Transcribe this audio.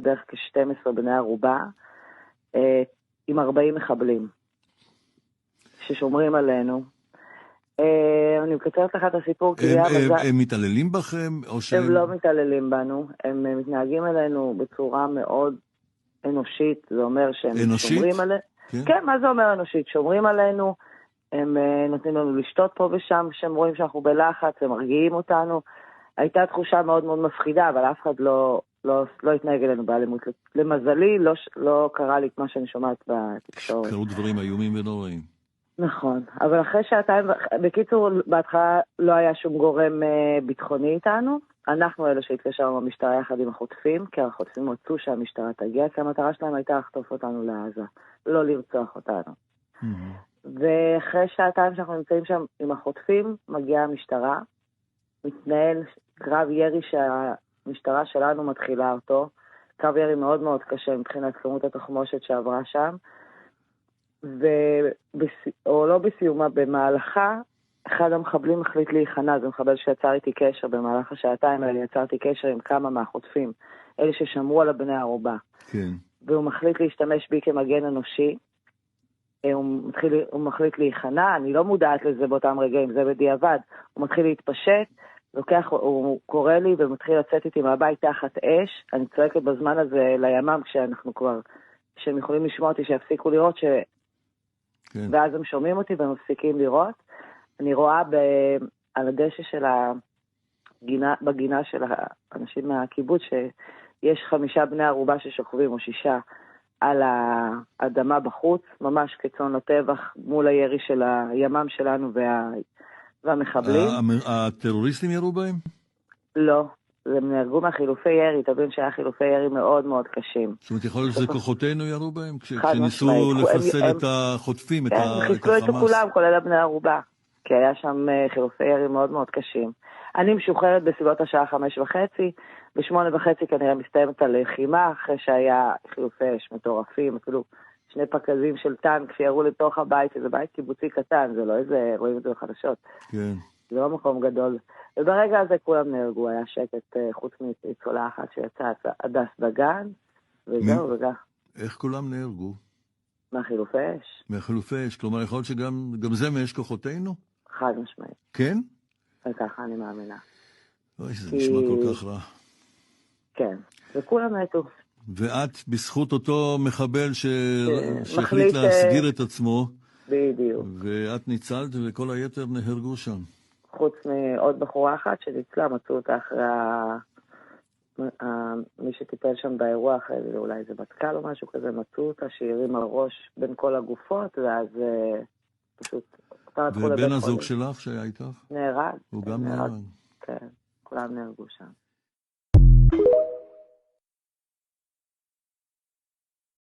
בערך כ-12 בני ערובה, עם 40 מחבלים, ששומרים עלינו. אני מקצרת לך את הסיפור, כי הם מתעללים בכם? הם לא מתעללים בנו, הם מתנהגים אלינו בצורה מאוד אנושית, זה אומר שהם שומרים עלינו. כן, מה זה אומר אנושית? שומרים עלינו, הם נותנים לנו לשתות פה ושם, כשהם רואים שאנחנו בלחץ, הם מרגיעים אותנו. הייתה תחושה מאוד מאוד מפחידה, אבל אף אחד לא התנהג אלינו באלימות. למזלי, לא קרה לי את מה שאני שומעת בתקשורת. קרו דברים איומים ונוראים. נכון, אבל אחרי שעתיים, בקיצור, בהתחלה לא היה שום גורם ביטחוני איתנו. אנחנו אלה שהתקשרנו במשטרה יחד עם החוטפים, כי החוטפים רצו שהמשטרה תגיע, כי המטרה שלהם הייתה לחטוף אותנו לעזה, לא לרצוח אותנו. ואחרי שעתיים שאנחנו נמצאים שם עם החוטפים, מגיעה המשטרה, מתנהל קרב ירי שהמשטרה שלנו מתחילה אותו, קרב ירי מאוד מאוד קשה מבחינת כמות התחמושת שעברה שם, או לא בסיומה, במהלכה, אחד המחבלים החליט להיכנע, זה מחבל שיצר איתי קשר במהלך השעתיים האלה, יצרתי קשר עם כמה מהחוטפים, אלה ששמרו על הבני הערובה. כן. והוא מחליט להשתמש בי כמגן אנושי, הוא מחליט להיכנע, אני לא מודעת לזה באותם רגעים, זה בדיעבד, הוא מתחיל להתפשט, הוא קורא לי ומתחיל לצאת איתי מהבית תחת אש, אני צועקת בזמן הזה לימ"מ כשהם יכולים לשמוע אותי שיפסיקו לראות, כן. ואז הם שומעים אותי והם מפסיקים לראות, אני רואה על הדשא של בגינה של האנשים מהקיבוץ שיש 5 בני ערובה ששוכבים או 6 על האדמה בחוץ, ממש כצאן לטבח מול הירי של הימ"מ שלנו והמחבלים. הטרוריסטים ירו בהם? לא, הם נהרגו מהחילופי ירי, תבין שהיה חילופי ירי מאוד מאוד קשים. זאת אומרת, יכול להיות שזה כוחותינו ירו בהם? כשניסו לפסל את החוטפים, את החמאס? כן, חיסלו את כולם, כולל הבני ערובה, כי היה שם חילופי ירי מאוד מאוד קשים. אני משוחררת בסביבות השעה 5:30, ב8:30 כנראה מסתיימת הלחימה, אחרי שהיה חילופי אש מטורפים, אפילו 2 פקזים של טנק שירו לתוך הבית, שזה בית קיבוצי קטן, זה לא איזה, רואים את זה בחדשות. כן. זה לא מקום גדול. וברגע הזה כולם נהרגו, היה שקט חוץ מצולה אחת שיצאה, הדס דגן, וזהו וכך. איך כולם נהרגו? מהחילופי אש. מהחילופי אש, כלומר יכול להיות שגם זה מאש כוחותינו? חד משמעית. כן? וככה אני מאמינה. אוי, זה נשמע כל כך רע. כן, וכולם מתו. ואת, בזכות אותו מחבל שהחליט להסגיר את עצמו, בדיוק. ואת ניצלת וכל היתר נהרגו שם. חוץ מעוד בחורה אחת שניצלה, מצאו אותה אחרי מי שטיפל שם באירוע, אחרי אולי זה בתקל או משהו כזה, מצאו אותה שהרים על ראש בין כל הגופות, ואז פשוט ובן הזוג שלך שהיה איתך? נהרג. הוא גם נהרג. כן, כולם נהרגו שם.